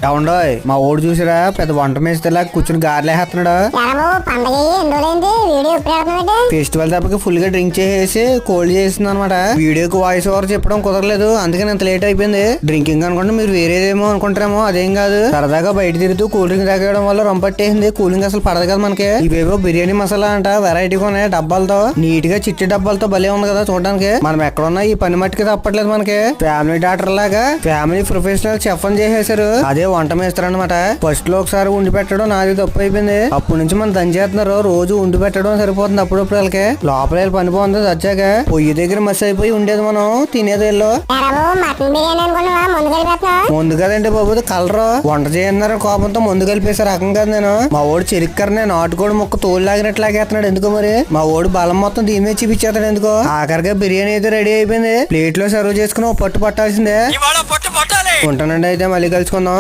ఏమండోయ్ మా ఓడి చూసిరా పెద్ద వంట మేస్తేలా కూర్చుని గారెలేస్తున్నాడు. ఫెస్టివల్ తప్పకి ఫుల్ గా డ్రింక్ చేసేసి కోల్డ్ చేస్తుంది అనమాట. వీడియోకి వాయిస్ ఓవర్ చెప్పడం కుదరలేదు, అందుకని ఇంత లేట్ అయిపోయింది. డ్రింకింగ్ అనుకుంటే మీరు వేరేదేమో అనుకుంటారేమో, అదేం కాదు. సరదాగా బయట తిరుగుతూ కూల్ డ్రింక్ తాగడం వల్ల రొంపట్టేసింది. కూలింగ్ అసలు పడదు కదా మనకి. ఇవేవో బిర్యానీ మసాలా అంట వెరైటీగా ఉన్నాయి డబ్బాలతో, నీట్ గా చిట్టి డబ్బాలతో భలే ఉంది కదా చూడడానికి. మనం ఎక్కడున్నా ఈ పని మట్టికి తప్పట్లేదు మనకి. ఫ్యామిలీ డాక్టర్ లాగా ఫ్యామిలీ ప్రొఫెషనల్ చెఫ్ అని చేసేసారు. అదే వంట మేస్తారనమాట. ఫస్ట్ లో ఒకసారి ఉండి పెట్టడం నాది తప్పు అయిపోయింది. అప్పటి నుంచి మనం దంచి చేస్తున్నారు. రోజు ఉండి పెట్టడం సరిపోతుంది. అప్పుడప్పుడు వాళ్ళకి లోపల వెళ్ళి పని పోతుంది. వచ్చాక పొయ్యి దగ్గర మస్ అయిపోయి ఉండేది, మనం తినేది వెళ్ళు ముందు కదండి బాబు. కలర్ వంట చేయన్నారు కోపంతో ముందు కలిపేసే రకం కదా నేను. మా ఓడి చెరిక్కరనే నాటుకోడి ముక్క తోలు లాగినట్లు లాగేస్తున్నాడు. ఎందుకో మరి మా ఓడి బలం మొత్తం దీని మీద చూపించేస్తాడు. ఎందుకో ఆఖరిగా బిర్యానీ అయితే రెడీ అయిపోయింది. ప్లేట్ లో సర్వ్ చేసుకుని పట్టు పట్టాల్సిందే. ఉంటానండి, అయితే మళ్ళీ కలుసుకుందాం.